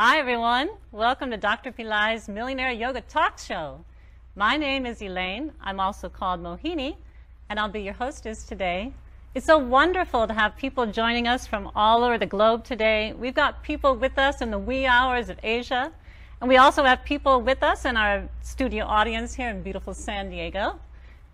Hi everyone, welcome to Dr. Pillai's Millionaire Yoga Talk Show. My name is Elaine, I'm also called Mohini, and I'll be your hostess today. It's so wonderful to have people joining us from all over the globe today. We've got people with us in the wee hours of Asia, and we also have people with us in our studio audience here in beautiful San Diego.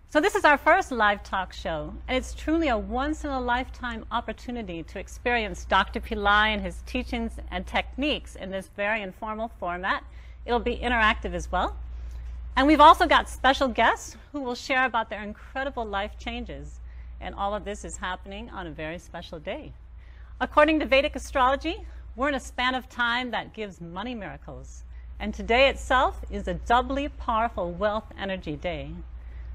So this is our first live talk show, and it's truly a once-in-a-lifetime opportunity to experience Dr. Pillai and his teachings and techniques in this very informal format. It'll be interactive as well. And we've also got special guests who will share about their incredible life changes. And all of this is happening on a very special day. According to Vedic astrology, we're in a span of time that gives money miracles. And today itself is a doubly powerful wealth energy day.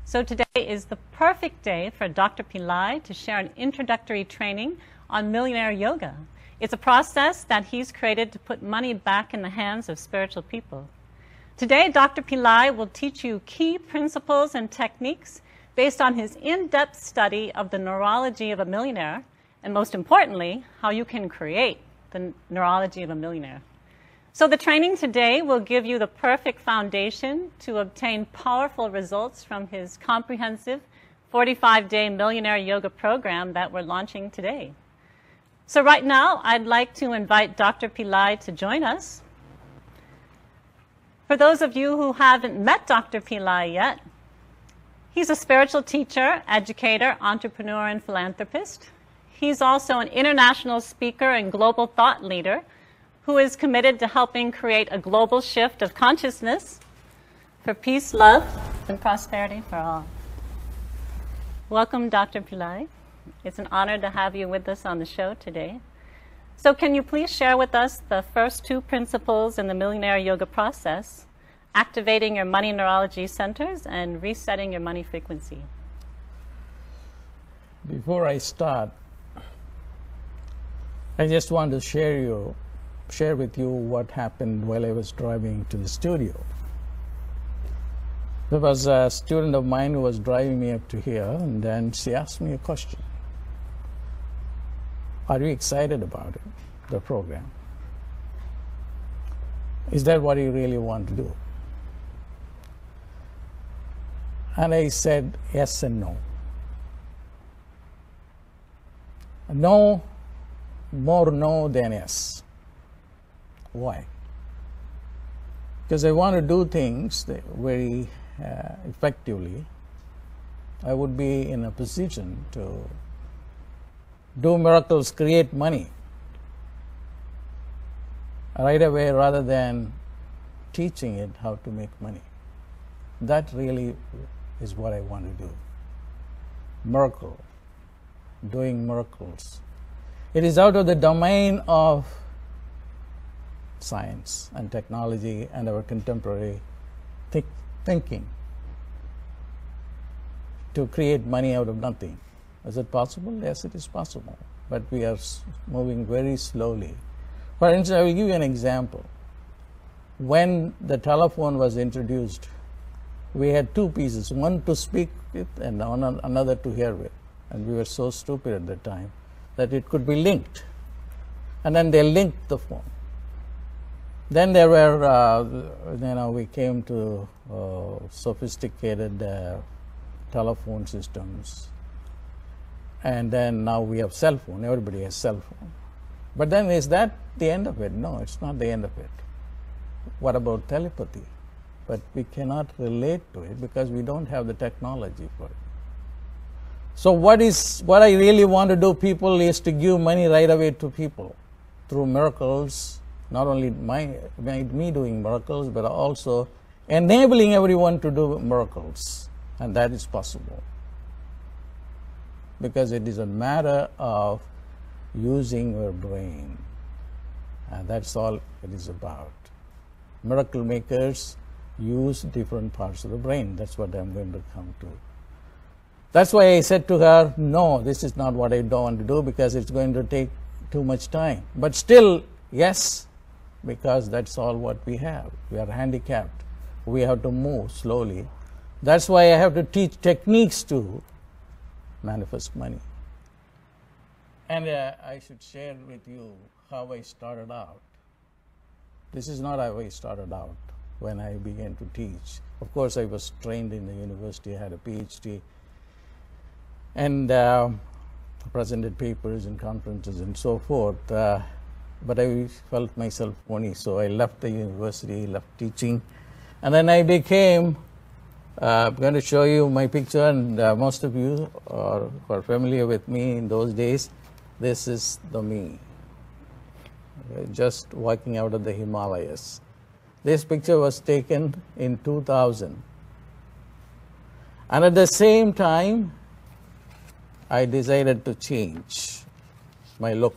So today is the perfect day for Dr. Pillai to share an introductory training on millionaire yoga. It's a process that he's created to put money back in the hands of spiritual people. Today, Dr. Pillai will teach you key principles and techniques based on his in-depth study of the neurology of a millionaire, and most importantly, how you can create the neurology of a millionaire. So the training today will give you the perfect foundation to obtain powerful results from his comprehensive 45-day millionaire yoga program that we're launching today. So right now, I'd like to invite Dr. Pillai to join us. For those of you who haven't met Dr. Pillai yet, he's a spiritual teacher, educator, entrepreneur, and philanthropist. He's also an international speaker and global thought leader who is committed to helping create a global shift of consciousness for peace, love, and prosperity for all. Welcome, Dr. Pillai. It's an honor to have you with us on the show today. So can you please share with us the first two principles in the millionaire yoga process, activating your money neurology centers and resetting your money frequency? Before I start, I just want to share with you what happened while I was driving to the studio. There was a student of mine who was driving me up to here, and then she asked me a question. Are you excited about it, the program? Is that what you really want to do? And I said yes and no. No, more no than yes. Why? Because I want to do things very effectively. I would be in a position to do miracles, create money right away rather than teaching it how to make money. That really is what I want to do. Miracle, doing miracles. It is out of the domain of science and technology and our contemporary thinking to create money out of nothing. Is it possible? Yes, it is possible, but we are moving very slowly. For instance, I will give you an example. When the telephone was introduced, we had two pieces, one to speak with and another to hear with, and we were so stupid at that time that it could be linked, and then they linked the phone. Then there were, we came to sophisticated telephone systems, and then now we have cell phone. Everybody has cell phone. But then is that the end of it? No, it's not the end of it. What about telepathy? But we cannot relate to it because we don't have the technology for it. So what I really want to do, people, is to give money right away to people through miracles. Not only me doing miracles, but also enabling everyone to do miracles. And that is possible. Because it is a matter of using your brain. And that's all it is about. Miracle makers use different parts of the brain. That's what I'm going to come to. That's why I said to her, no, this is not what I don't want to do because it's going to take too much time. But still, yes, because that's all what we have. We are handicapped. We have to move slowly. That's why I have to teach techniques to manifest money. And I should share with you how I started out. This is not how I started out when I began to teach. Of course, I was trained in the university, I had a PhD, and presented papers in conferences and so forth. But I felt myself phony, so I left the university, left teaching, and then I became, I'm going to show you my picture, and most of you are familiar with me in those days. This is the me, okay, just walking out of the Himalayas. This picture was taken in 2000. And at the same time, I decided to change my look.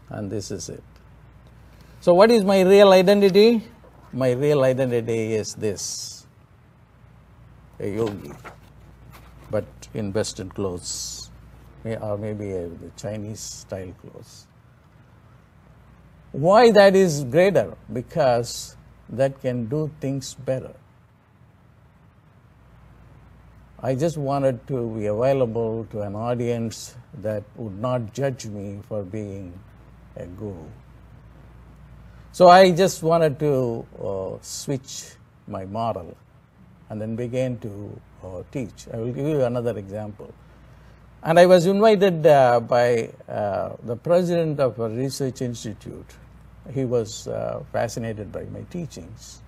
And this is it. So what is my real identity? My real identity is this: a yogi, but in Western clothes, or maybe the Chinese style clothes. Why that is greater? Because that can do things better. I just wanted to be available to an audience that would not judge me for being a guru. So I just wanted to switch my model and then began to teach. I will give you another example. And I was invited by the president of a research institute. He was fascinated by my teachings.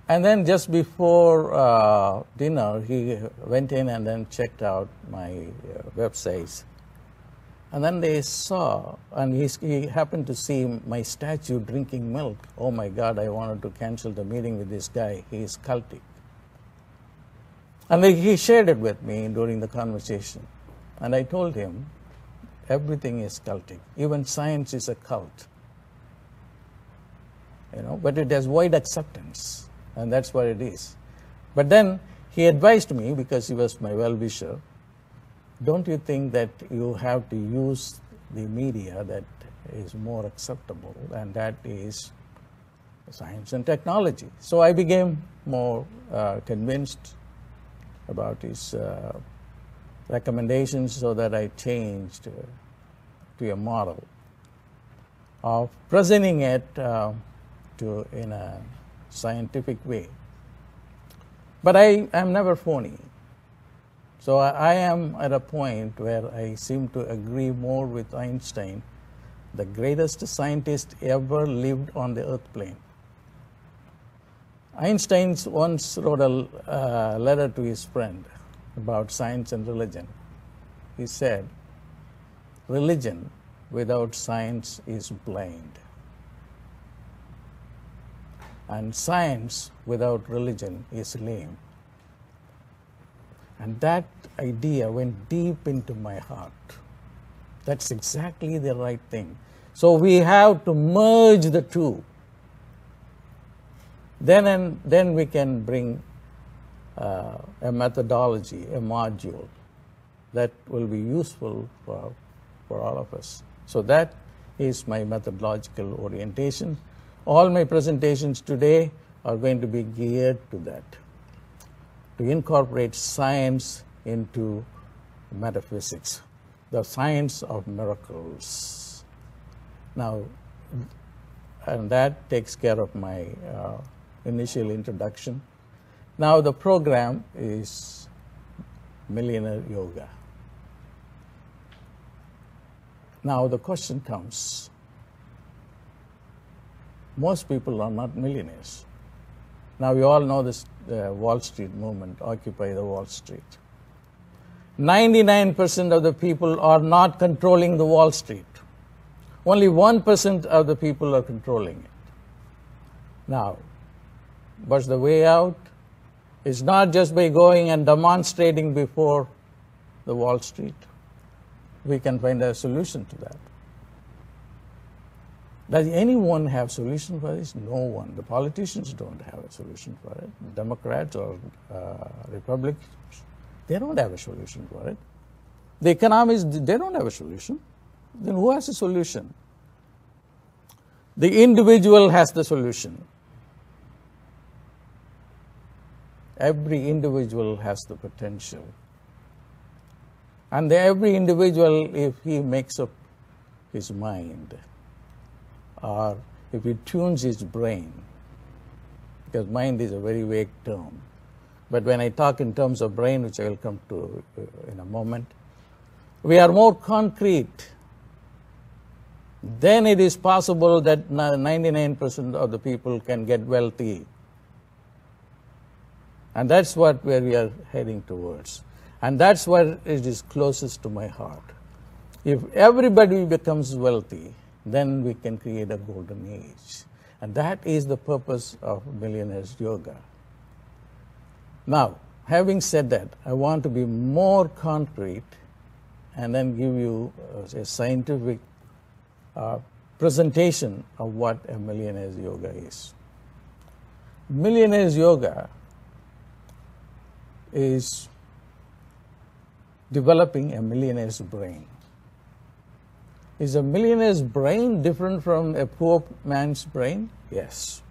And then just before dinner, he went in and then checked out my websites. And then they saw, and he happened to see my statue drinking milk. Oh my God, I wanted to cancel the meeting with this guy. He is cultic. And he shared it with me during the conversation. And I told him, everything is cultic. Even science is a cult. But it has wide acceptance. And that's what it is. But then he advised me, because he was my well-wisher, don't you think that you have to use the media that is more acceptable, and that is science and technology? So I became more convinced about his recommendations, so that I changed to a model of presenting it in a scientific way. But I am never phony. So I am at a point where I seem to agree more with Einstein, the greatest scientist ever lived on the earth plane. Einstein once wrote a letter to his friend about science and religion. He said, religion without science is blind, and science without religion is lame. And that idea went deep into my heart. That's exactly the right thing. So we have to merge the two. Then we can bring a methodology, a module that will be useful for all of us. So that is my methodological orientation. All my presentations today are going to be geared to that, to incorporate science into metaphysics, the science of miracles. Now, and that takes care of my initial introduction. Now the program is Millionaire Yoga. Now the question comes, most people are not millionaires. Now we all know this Wall Street movement, Occupy the Wall Street. 99% of the people are not controlling the Wall Street. Only 1% of the people are controlling it. Now, what's the way out? It's not just by going and demonstrating before the Wall Street. We can find a solution to that. Does anyone have a solution for this? No one. The politicians don't have a solution for it. Democrats or Republicans, they don't have a solution for it. The economists, they don't have a solution. Then who has a solution? The individual has the solution. Every individual has the potential. And every individual, if he makes up his mind, or if he tunes his brain, because mind is a very vague term. But when I talk in terms of brain, which I will come to in a moment, we are more concrete. Then it is possible that 99% of the people can get wealthy. And that's where we are heading towards. And that's what it is closest to my heart. If everybody becomes wealthy, then we can create a golden age. And that is the purpose of Millionaires Yoga. Now, having said that, I want to be more concrete and then give you a scientific presentation of what a Millionaires Yoga is. Millionaires Yoga is developing a millionaire's brain. Is a millionaire's brain different from a poor man's brain? Yes.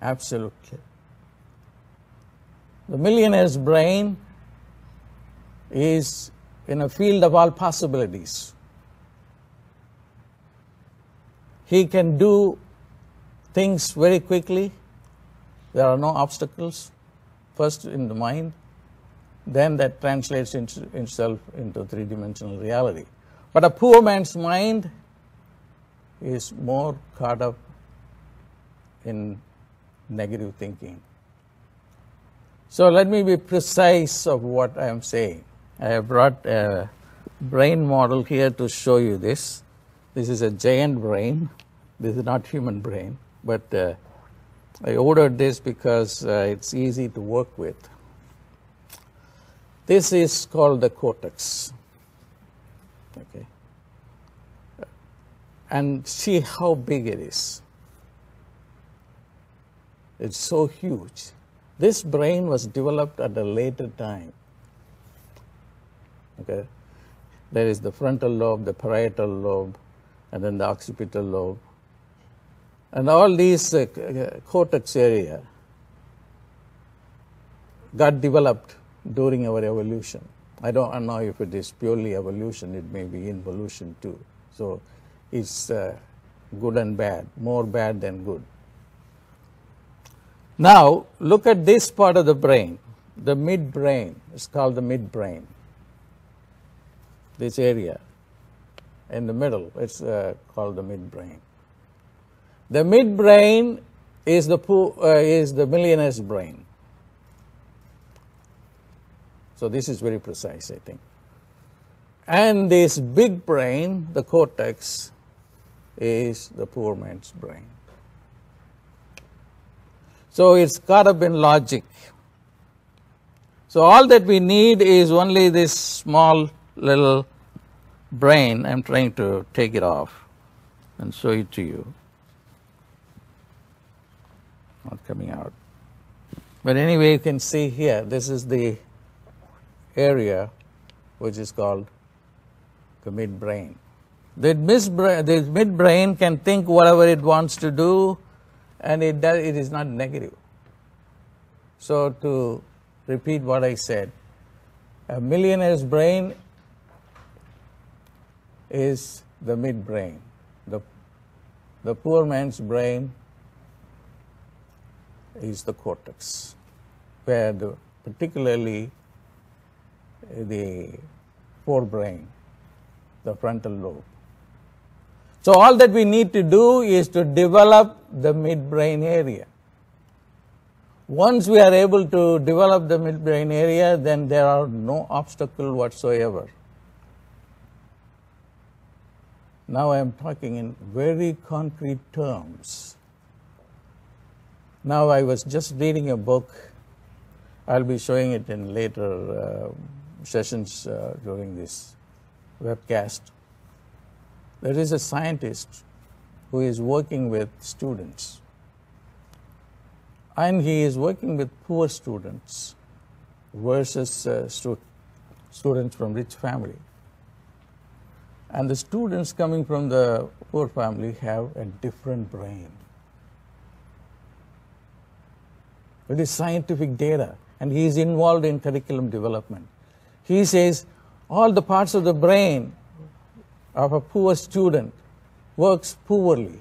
Absolutely. The millionaire's brain is in a field of all possibilities. He can do things very quickly. There are no obstacles. First in the mind, then that translates itself into three-dimensional reality. But a poor man's mind is more caught up in negative thinking. So let me be precise of what I am saying. I have brought a brain model here to show you this. This is a giant brain. This is not human brain, but I ordered this because it's easy to work with. This is called the cortex. Okay. And see how big it is. It's so huge. This brain was developed at a later time. Okay. There is the frontal lobe, the parietal lobe, and then the occipital lobe. And all these cortex area got developed during our evolution. I don't know if it is purely evolution, it may be involution too. So it's good and bad, more bad than good. Now look at this part of the brain, the midbrain. It's called the midbrain. This area in the middle, it's called the midbrain. The midbrain is the millionaire's brain. So this is very precise, I think. And this big brain, the cortex, is the poor man's brain. So it's caught up in logic. So all that we need is only this small little brain. I'm trying to take it off and show it to you. Not coming out. But anyway, you can see here, this is the area which is called the midbrain. The midbrain can think whatever it wants to do, and it is not negative. So to repeat what I said, a millionaire's brain is the midbrain. The poor man's brain is the cortex, where particularly the forebrain, the frontal lobe. So all that we need to do is to develop the midbrain area. Once we are able to develop the midbrain area, then there are no obstacle whatsoever. Now I am talking in very concrete terms. Now I was just reading a book. I'll be showing it in later sessions during this webcast. There is a scientist who is working with students, and he is working with poor students versus students from rich family. And the students coming from the poor family have a different brain. It is scientific data, and he is involved in curriculum development. He says all the parts of the brain of a poor student works poorly.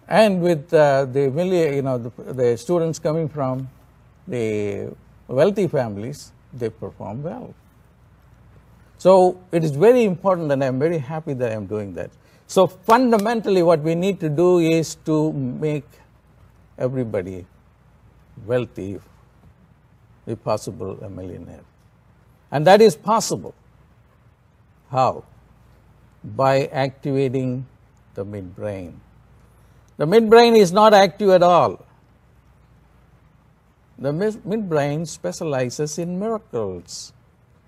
And with the students coming from the wealthy families, they perform well. So it is very important, and I'm very happy that I'm doing that. So fundamentally what we need to do is to make everybody wealthy, if possible a millionaire. And that is possible. How? By activating the midbrain. The midbrain is not active at all. The midbrain specializes in miracles.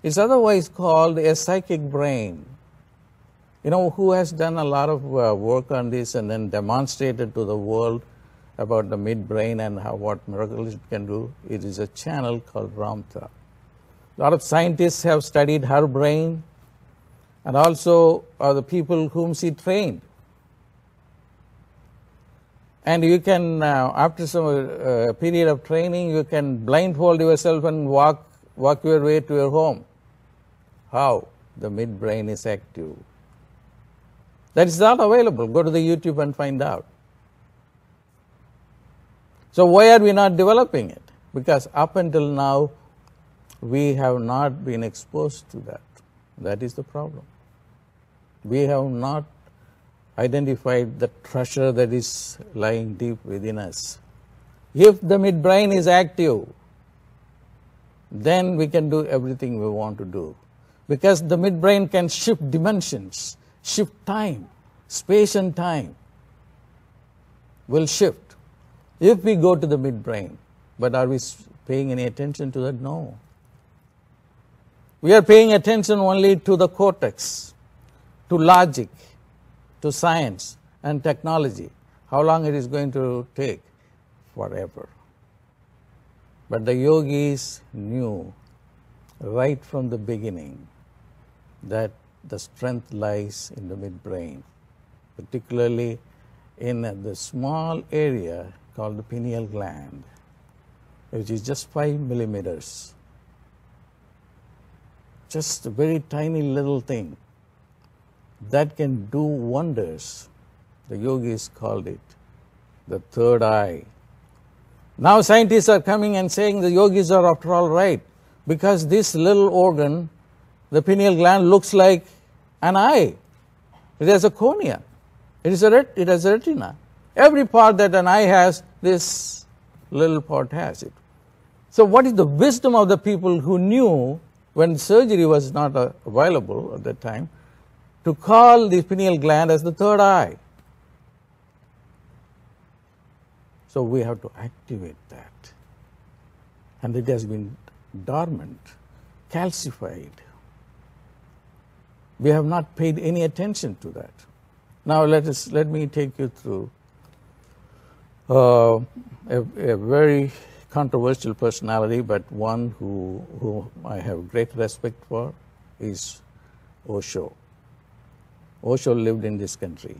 It's otherwise called a psychic brain. You know, who has done a lot of work on this and then demonstrated to the world about the midbrain and what miracles it can do? It is a channel called Ramtha. A lot of scientists have studied her brain, and also the people whom she trained. And you can, after some period of training, you can blindfold yourself and walk your way to your home. How? The midbrain is active. That is not available. Go to the YouTube and find out. So why are we not developing it? Because up until now, we have not been exposed to that. That is the problem. We have not identified the treasure that is lying deep within us. If the midbrain is active, then we can do everything we want to do. Because the midbrain can shift dimensions, shift time, space and time will shift if we go to the midbrain. But are we paying any attention to that? No. We are paying attention only to the cortex, to logic, to science and technology. How long it is going to take? Forever. But the yogis knew right from the beginning that the strength lies in the midbrain, particularly in the small area called the pineal gland, which is just 5 millimeters. Just a very tiny little thing that can do wonders. The yogis called it the third eye. Now scientists are coming and saying the yogis are after all right, because this little organ, the pineal gland, looks like an eye. It has a cornea. It has a retina. Every part that an eye has, this little part has it. So what is the wisdom of the people who knew, when surgery was not available at that time, to call the pineal gland as the third eye? So we have to activate that. And it has been dormant, calcified. We have not paid any attention to that. Now let me take you through a very controversial personality, but one who I have great respect for is Osho. Osho lived in this country.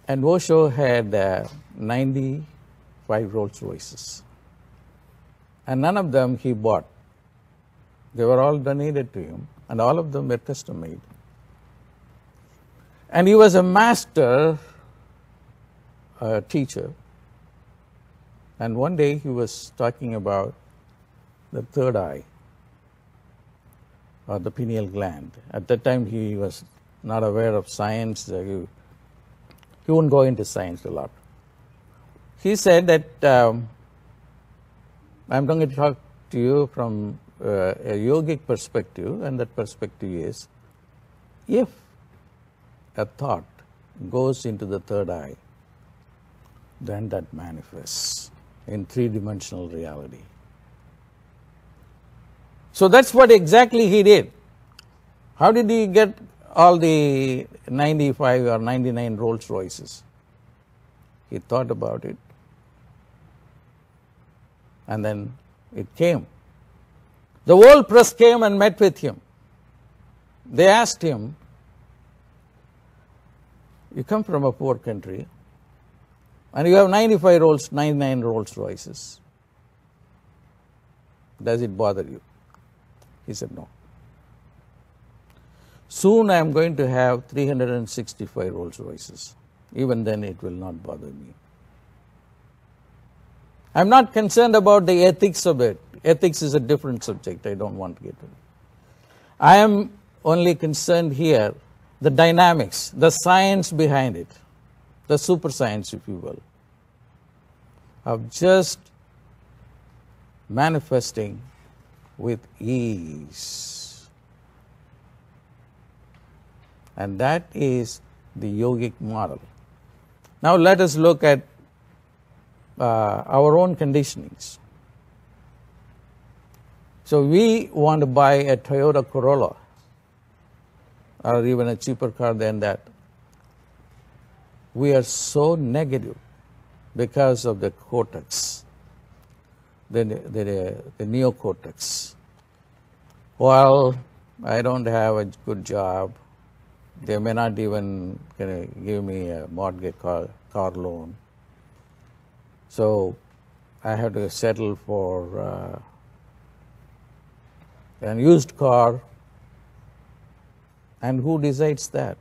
And Osho had 95 Rolls Royces. And none of them he bought. They were all donated to him, and all of them were custom made. And he was a master teacher. And one day he was talking about the third eye, or the pineal gland. At that time he was not aware of science. He wouldn't go into science a lot. He said that I'm going to talk to you from a yogic perspective, and that perspective is, if a thought goes into the third eye, then that manifests in three-dimensional reality. So that's what exactly he did. How did he get all the 95 or 99 Rolls Royces? He thought about it, and then it came. The world press came and met with him. They asked him, you come from a poor country, and you have 99 Rolls Royces. Does it bother you? He said, no. Soon I am going to have 365 Rolls Royces. Even then it will not bother me. I'm not concerned about the ethics of it. Ethics is a different subject. I don't want to get into it. I am only concerned here the dynamics, the science behind it, the super science, if you will, of just manifesting with ease. And that is the yogic model. Now let us look at our own conditionings. So we want to buy a Toyota Corolla or even a cheaper car than that. We are so negative because of the cortex, the neocortex. Well, I don't have a good job. They may not even give me a mortgage car loan. So I have to settle for an used car. And who decides that?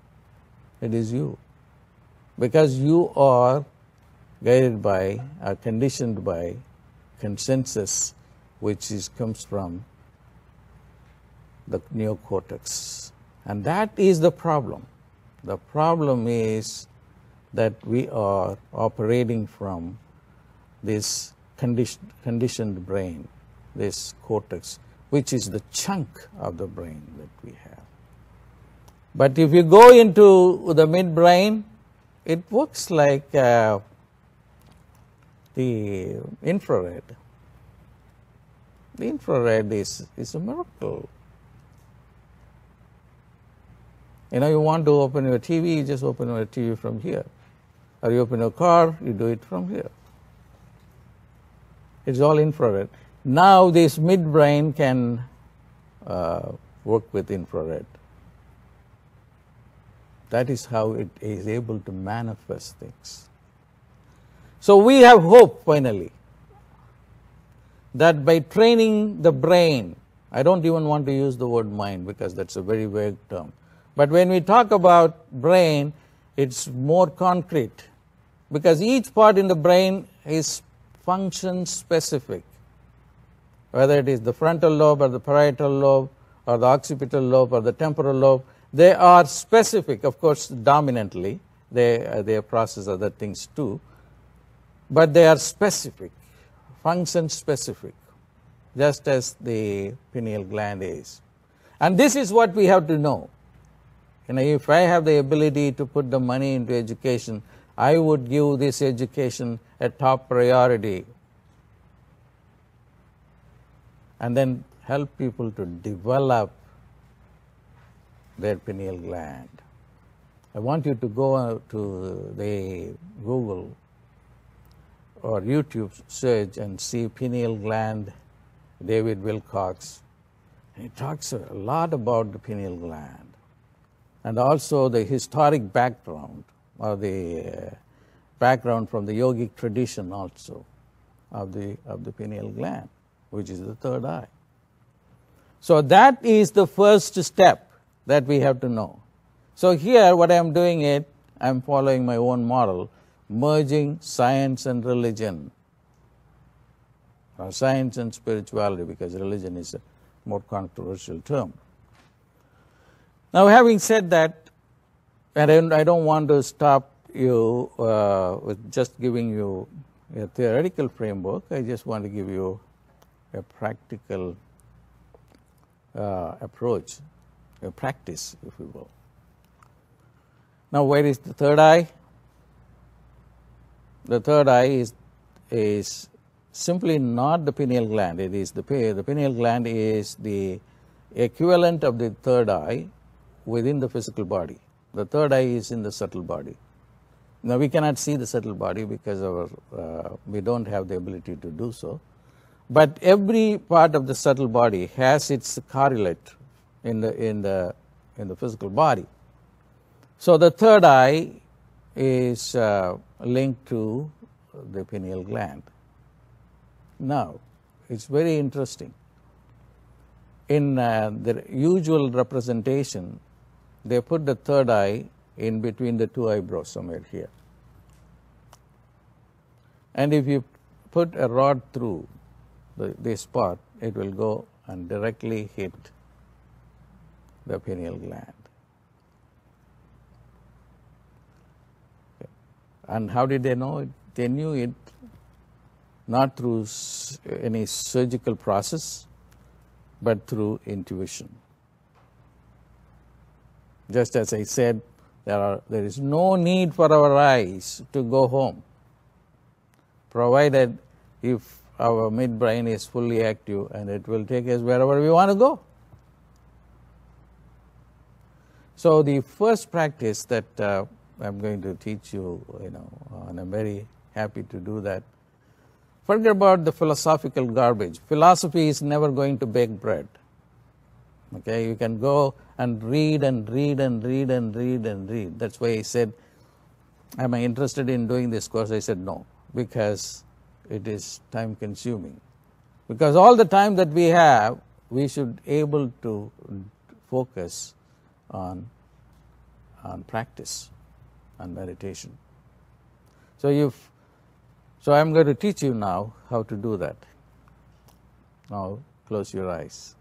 It is you. Because you are guided by, conditioned by consensus, which comes from the neocortex. And that is the problem. The problem is that we are operating from this conditioned brain, this cortex, which is the chunk of the brain that we have. But if you go into the midbrain, it works like the infrared. The infrared is a miracle. You want to open your TV, you just open your TV from here. Or you open your car, you do it from here. It's all infrared. Now this midbrain can work with infrared. That is how it is able to manifest things. So we have hope finally that by training the brain, I don't even want to use the word mind because that's a very vague term. But when we talk about brain, it's more concrete because each part in the brain is function specific. Whether it is the frontal lobe or the parietal lobe or the occipital lobe or the temporal lobe, they are specific, of course, dominantly. They process other things too. But they are specific, function specific, just as the pineal gland is. And this is what we have to know. If I have the ability to put the money into education, I would give this education a top priority and then help people to develop their pineal gland. I want you to go to the Google or YouTube search and see pineal gland, David Wilcox. He talks a lot about the pineal gland and also the historic background or the background from the yogic tradition also of the pineal gland, which is the third eye. So that is the first step that we have to know. So here what I am doing I am following my own model, merging science and religion, or science and spirituality, because religion is a more controversial term. Now having said that, and I don't want to stop you with just giving you a theoretical framework, I just want to give you a practical approach, a practice, if you will. Now where is the third eye? The third eye is simply not the pineal gland. It is the pineal gland is the equivalent of the third eye within the physical body. The third eye is in the subtle body. Now we cannot see the subtle body because we don't have the ability to do so. But every part of the subtle body has its correlate in the physical body. So the third eye is linked to the pineal gland. Now, it's very interesting. in the usual representation, they put the third eye in between the two eyebrows somewhere here. And if you put a rod through this spot, it will go and directly hit the pineal gland. And how did they know it? They knew it not through any surgical process, but through intuition. Just as I said, there is no need for our eyes to go home, provided if our midbrain is fully active and it will take us wherever we want to go. So the first practice that I'm going to teach you, and I'm very happy to do that. Forget about the philosophical garbage. Philosophy is never going to bake bread. Okay, you can go and read and read and read and read and read. That's why I said, am I interested in doing this course? I said no, because it is time consuming. Because all the time that we have, we should able to focus on practice, on meditation. So I'm going to teach you now how to do that. Now close your eyes.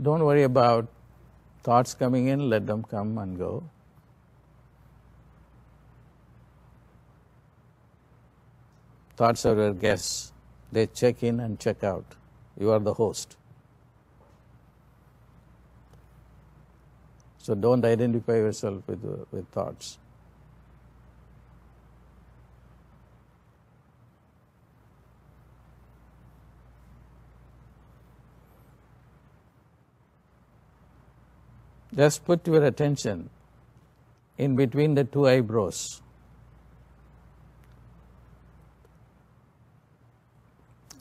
Don't worry about thoughts coming in, let them come and go. Thoughts are your guests. They check in and check out. You are the host. So don't identify yourself with thoughts. Just put your attention in between the two eyebrows.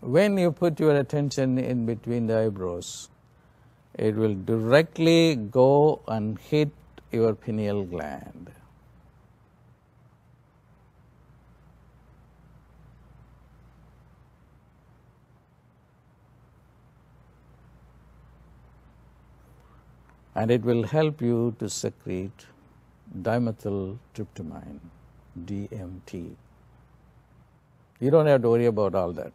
When you put your attention in between the eyebrows, it will directly go and hit your pineal gland. And it will help you to secrete dimethyltryptamine, DMT. You don't have to worry about all that.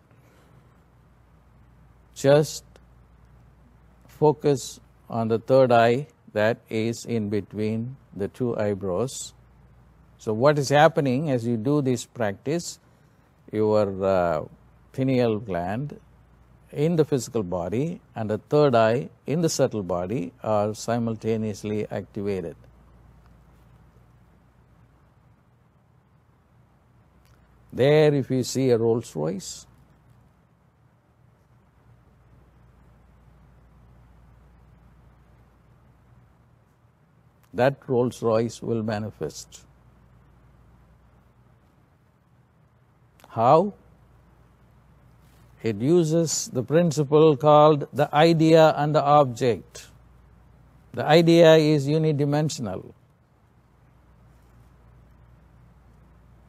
Just focus on the third eye that is in between the two eyebrows. So what is happening as you do this practice, your pineal gland in the physical body and the third eye in the subtle body are simultaneously activated. There, if you see a Rolls Royce, that Rolls Royce will manifest. How? It uses the principle called the idea and the object. The idea is unidimensional.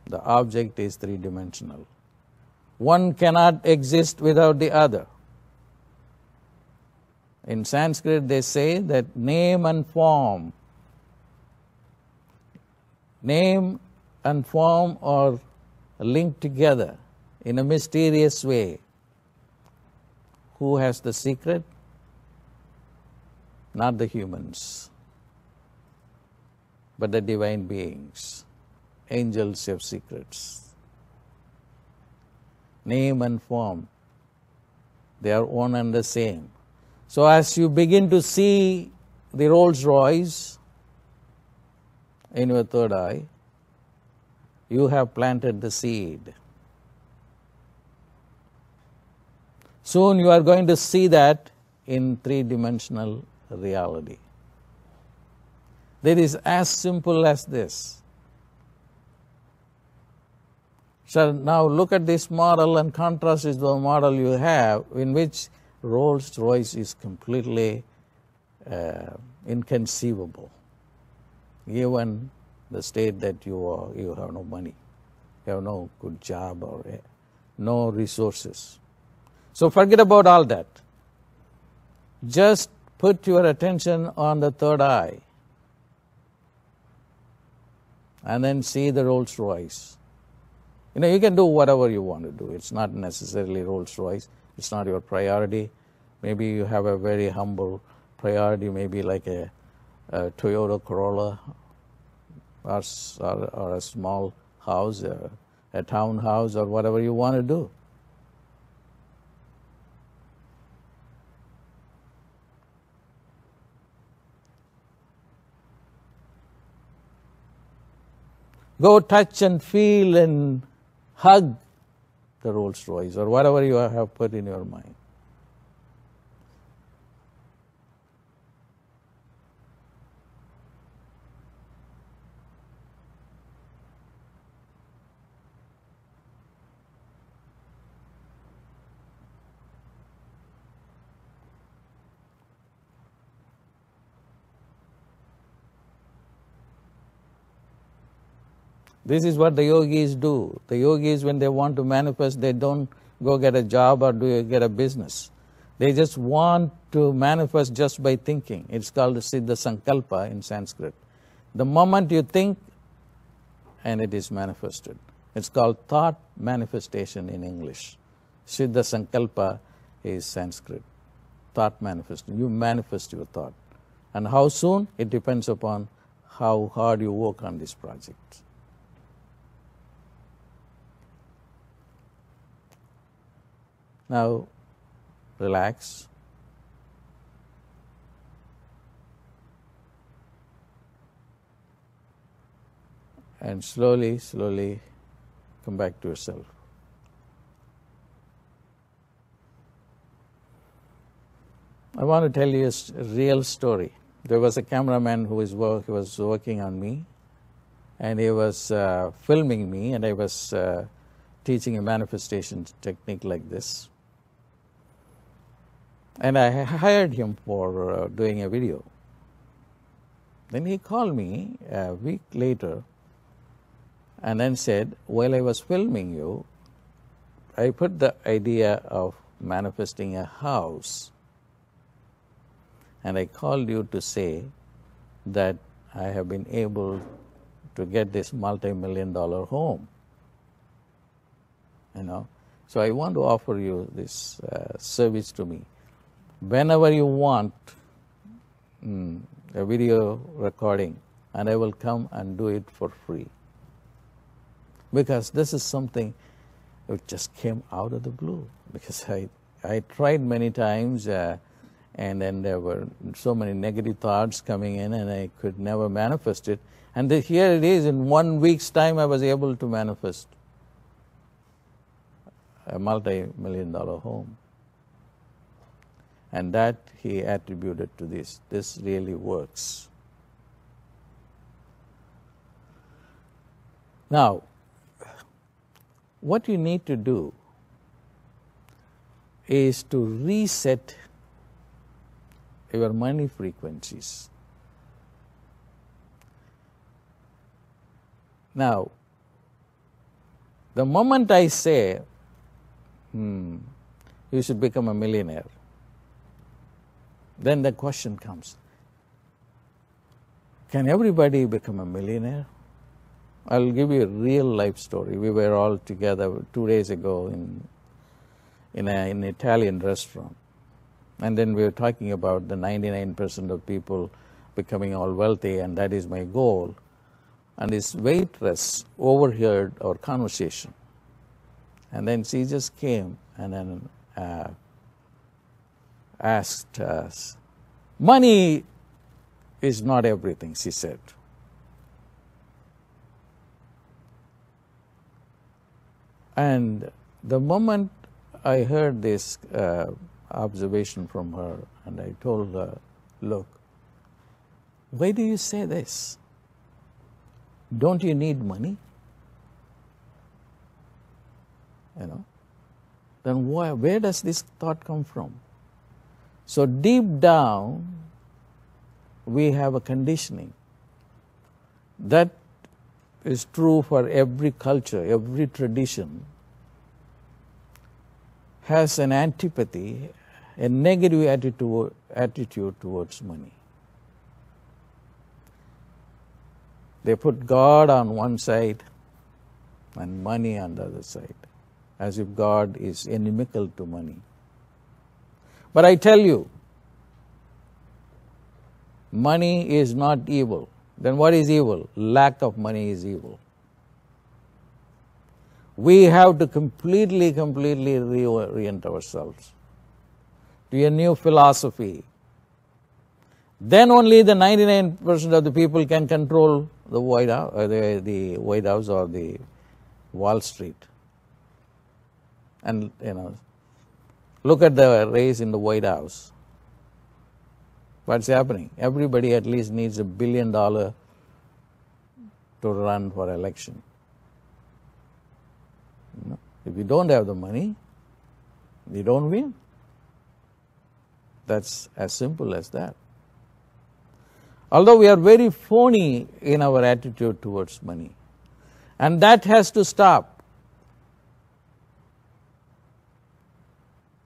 The object is three-dimensional. One cannot exist without the other. In Sanskrit, they say that name and form are linked together in a mysterious way. Who has the secret? Not the humans, but the divine beings. Angels have secrets. Name and form, they are one and the same. So as you begin to see the Rolls Royce in your third eye, you have planted the seed. Soon you are going to see that in three-dimensional reality. That is as simple as this. So now look at this model and contrast with the model you have in which Rolls Royce is completely inconceivable. given the state that you have no money, you have no good job or no resources. So forget about all that. Just put your attention on the third eye and then see the Rolls Royce. You can do whatever you want to do. It's not necessarily Rolls Royce. It's not your priority. Maybe you have a very humble priority, maybe like a Toyota Corolla or a small house, a townhouse, or whatever you want to do. Go touch and feel and hug the Rolls Royce or whatever you have put in your mind. This is what the yogis do. The yogis, when they want to manifest, they don't go get a job or get a business. They just want to manifest just by thinking. It's called Siddha Sankalpa in Sanskrit. The moment you think, and it is manifested. It's called thought manifestation in English. Siddha Sankalpa is Sanskrit. Thought manifestation. You manifest your thought. And how soon? It depends upon how hard you work on this project. Now, relax. And slowly, slowly come back to yourself. I want to tell you a real story. There was a cameraman who was working on me, and he was filming me, and I was teaching a manifestation technique like this. And I hired him for doing a video. Then he called me a week later and then said, while I was filming you, I put the idea of manifesting a house, and I called you to say that I have been able to get this multi-million-dollar home. So I want to offer you this service to me. Whenever you want a video recording, and I will come and do it for free. Because this is something that just came out of the blue. Because I tried many times, and then there were so many negative thoughts coming in, and I could never manifest it. And here it is, in 1 week's time I was able to manifest a multi-million-dollar home. And that he attributed to this. This really works. Now, what you need to do is to reset your money frequencies. Now, the moment I say, you should become a millionaire, then the question comes, can everybody become a millionaire? I'll give you a real life story. We were all together 2 days ago in an Italian restaurant. And then we were talking about the 99% of people becoming all wealthy, and that is my goal. And this waitress overheard our conversation. And then she just came and then asked us, money is not everything, she said. And the moment I heard this observation from her, and I told her, look, why do you say this? Don't you need money? Then where does this thought come from? So deep down, we have a conditioning. That is true for every culture, every tradition has an antipathy, a negative attitude towards money. They put God on one side and money on the other side, as if God is inimical to money. But I tell you, money is not evil. Then what is evil? Lack of money is evil. We have to completely reorient ourselves to a new philosophy. Then only the 99% of the people can control the White House or the Wall Street. And look at the race in the White House. What's happening? Everybody at least needs $1 billion to run for election. If you don't have the money, you don't win. That's as simple as that. Although we are very phony in our attitude towards money, and that has to stop.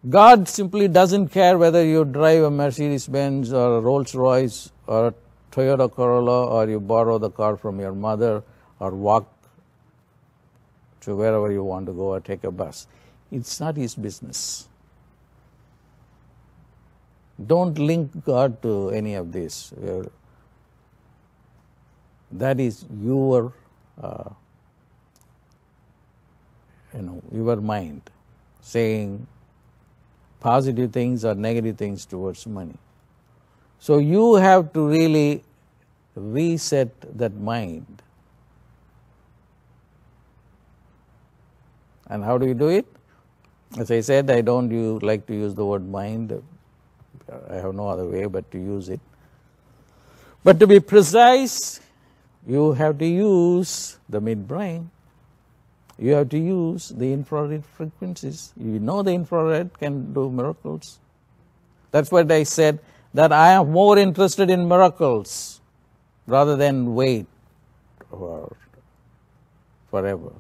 God simply doesn't care whether you drive a Mercedes-Benz or a Rolls-Royce or a Toyota Corolla, or you borrow the car from your mother or walk to wherever you want to go or take a bus. It's not His business. Don't link God to any of this. That is your mind saying positive things or negative things towards money. So you have to really reset that mind. And how do you do it? As I said, I don't like to use the word mind. I have no other way but to use it. But to be precise, you have to use the midbrain. You have to use the infrared frequencies. You know the infrared can do miracles. That's what I said, that I am more interested in miracles rather than wait forever.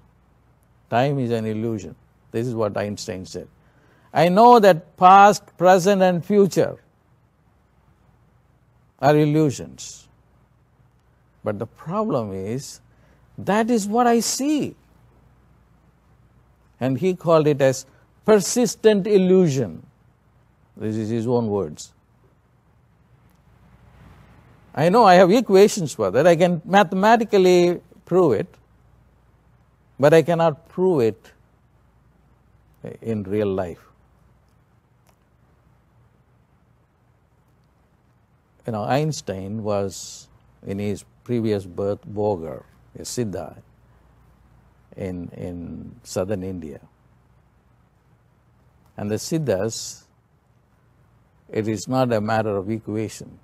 Time is an illusion. This is what Einstein said. I know that past, present, and future are illusions. But the problem is, that is what I see. And he called it as persistent illusion. This is his own words. I know I have equations for that. I can mathematically prove it, but I cannot prove it in real life. Einstein was, in his previous birth, Bogar, a Siddha in southern India. And the Siddhas, it is not a matter of equation.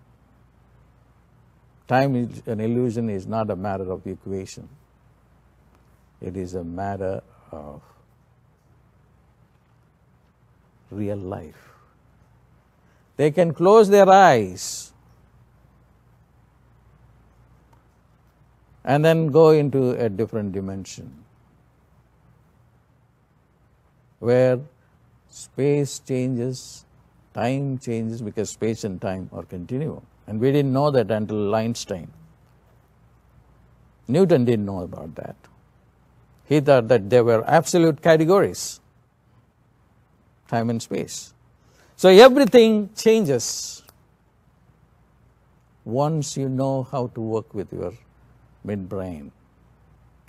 Time is an illusion is not a matter of equation. It is a matter of real life. They can close their eyes and then go into a different dimension where space changes, time changes, because space and time are continuum. And we didn't know that until Einstein. Newton didn't know about that. He thought that there were absolute categories, time and space. So everything changes once you know how to work with your midbrain,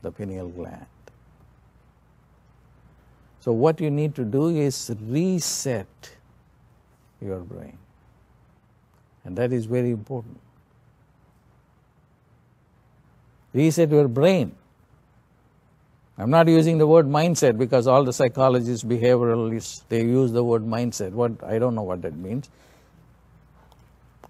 the pineal gland. So what you need to do is reset your brain. And that is very important. Reset your brain. I'm not using the word mindset because all the psychologists, behavioralists, they use the word mindset. I don't know what that means.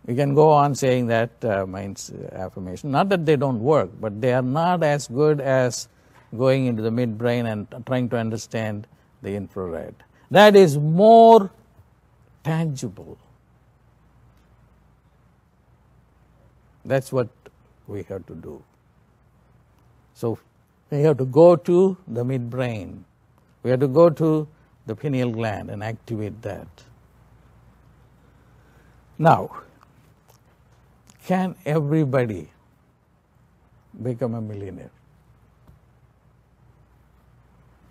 You can go on saying that affirmation. Not that they don't work, but they are not as good as going into the midbrain and trying to understand the infrared. That is more tangible. That's what we have to do. So we have to go to the midbrain. We have to go to the pineal gland and activate that. Now, can everybody become a millionaire?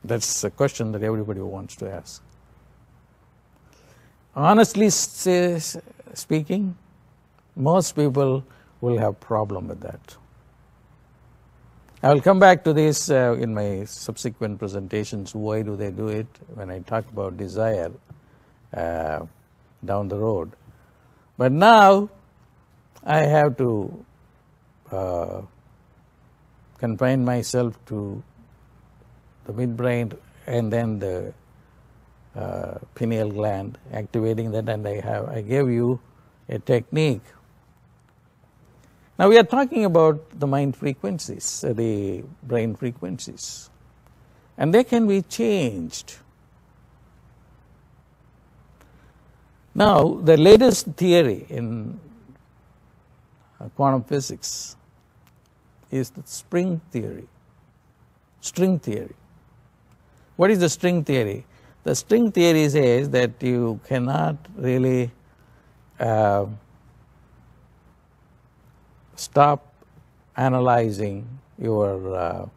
That's a question that everybody wants to ask. Honestly speaking, most people will have problem with that. I will come back to this in my subsequent presentations. Why do they do it? When I talk about desire down the road. But now I have to confine myself to the midbrain and then the pineal gland, activating that, and I gave you a technique. Now we are talking about the mind frequencies, the brain frequencies, and they can be changed. Now the latest theory in quantum physics is the string theory. String theory. What is the string theory? The string theory says that you cannot really stop analyzing your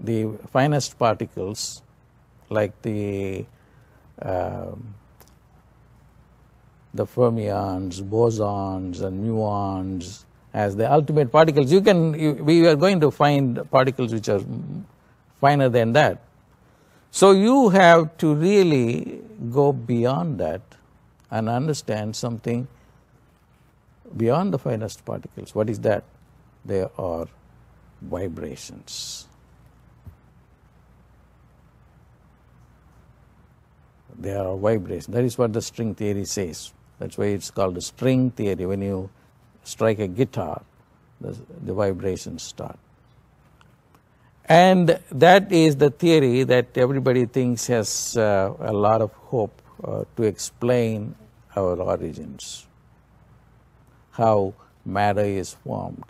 the finest particles like the fermions, bosons, and muons as the ultimate particles. We are going to find particles which are finer than that. So you have to really go beyond that and understand something beyond the finest particles. What is that? They are vibrations. They are vibrations. That is what the string theory says. That's why it's called the string theory. When you strike a guitar, the vibrations start. And that is the theory that everybody thinks has a lot of hope to explain our origins, how matter is formed.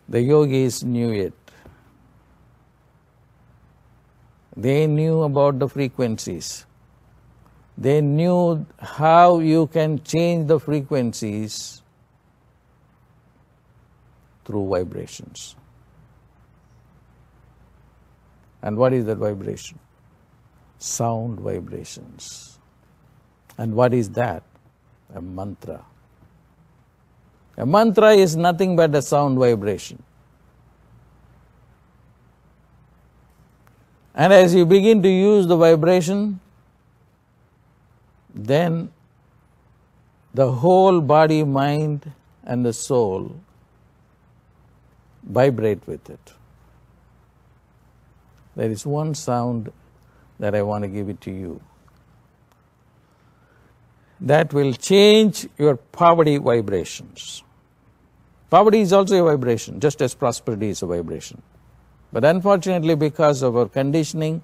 The yogis knew it. They knew about the frequencies. They knew how you can change the frequencies through vibrations. And what is that vibration? Sound vibrations. And what is that? A mantra. A mantra is nothing but a sound vibration. And as you begin to use the vibration, then the whole body, mind, and the soul vibrate with it. There is one sound that I want to give it to you. That will change your poverty vibrations. Poverty is also a vibration, just as prosperity is a vibration. But unfortunately, because of our conditioning,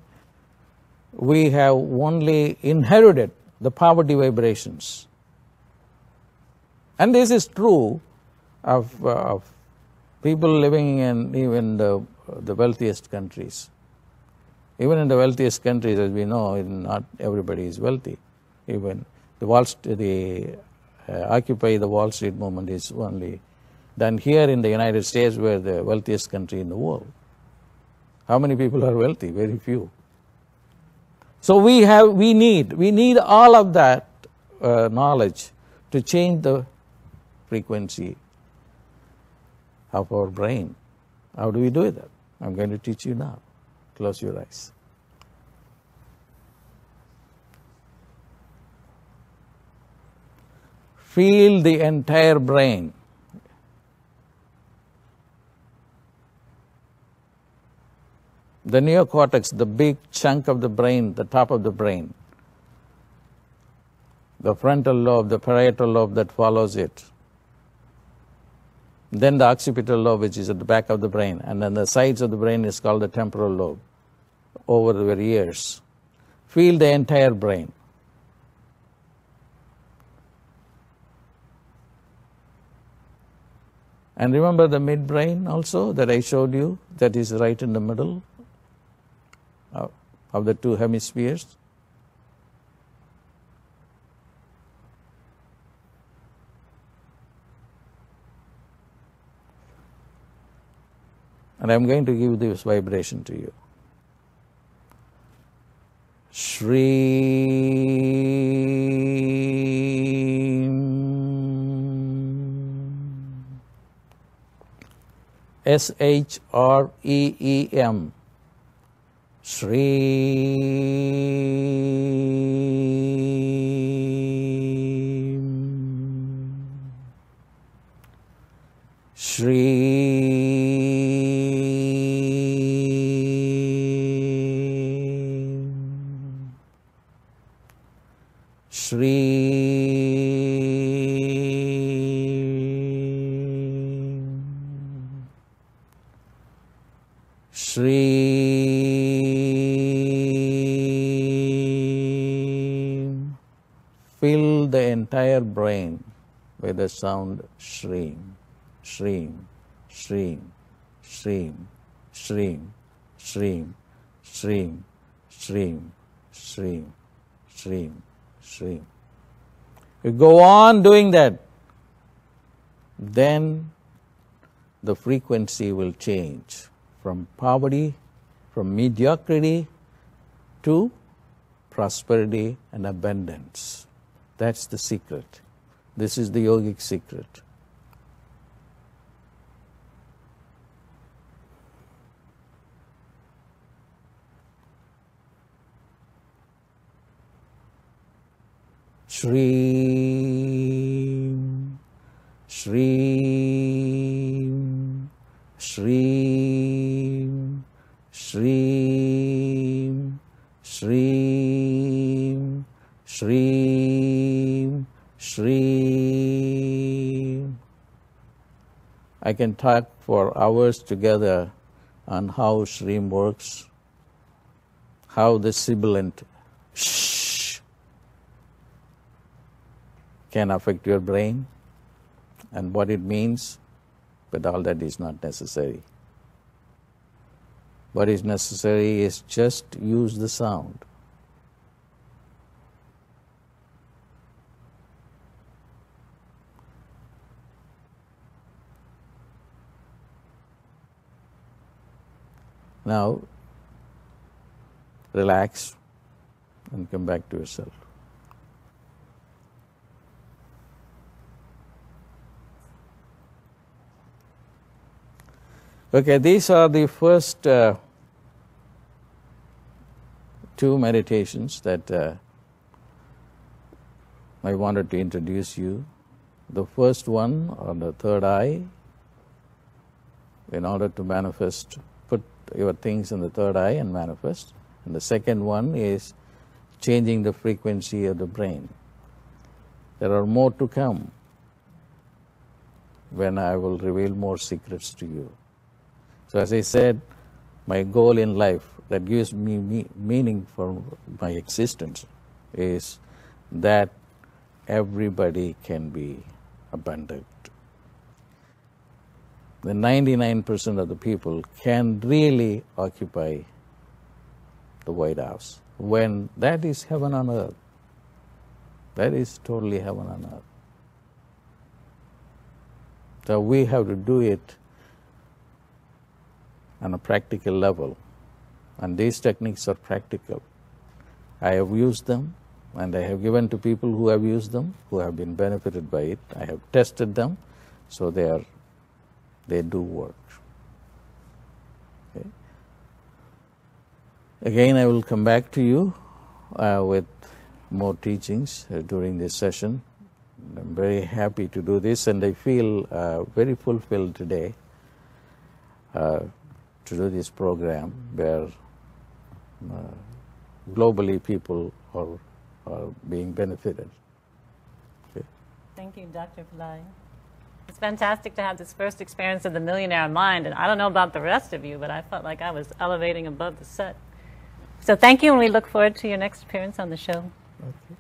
we have only inherited the poverty vibrations. And this is true of people living in even the wealthiest countries. Even in the wealthiest countries, as we know, not everybody is wealthy. Even the Occupy the Wall Street movement is only done here in the United States, where the wealthiest country in the world. How many people are wealthy? Very few. So we need all of that knowledge to change the frequency of our brain. How do we do that? I'm going to teach you now. Close your eyes. Feel the entire brain. The neocortex, the big chunk of the brain, the top of the brain. The frontal lobe, the parietal lobe that follows it. Then the occipital lobe, which is at the back of the brain. And then the sides of the brain is called the temporal lobe, over the ears. Feel the entire brain. And remember the midbrain also that I showed you, that is right in the middle of the two hemispheres. And I'm going to give this vibration to you. Shreem. S-H-R-E-E-M. Shreem. Shreem. Shreem. Shreem. Fill the entire brain with the sound shreem, shreem, shreem, shreem, shreem, shreem, shreem, shreem, shreem, shreem, shreem. You go on doing that, then the frequency will change from poverty, from mediocrity to prosperity and abundance. That's the secret. This is the yogic secret. Shreem, shreem, shreem, shreem, shreem, shreem, shreem. I can talk for hours together on how shreem works, how the sibilant shh can affect your brain and what it means, but all that is not necessary. What is necessary is just use the sound. Now, relax and come back to yourself. Okay, these are the first two meditations that I wanted to introduce you. The first one on the third eye, in order to manifest, put your things in the third eye and manifest. And the second one is changing the frequency of the brain. There are more to come when I will reveal more secrets to you. So as I said, my goal in life that gives me meaning for my existence is that everybody can be abundant. The 99% of the people can really occupy the White House, when that is heaven on earth. That is totally heaven on earth. So we have to do it on a practical level, and these techniques are practical. I have used them, and I have given to people who have used them, who have been benefited by it. I have tested them, so they do work. Okay. Again, I will come back to you with more teachings during this session. I'm very happy to do this, and I feel very fulfilled today to do this program where globally people are being benefited. Okay. Thank you, Dr. Pillai. It's fantastic to have this first experience of the millionaire mind, and I don't know about the rest of you, but I felt like I was elevating above the set. So thank you, and we look forward to your next appearance on the show. Okay.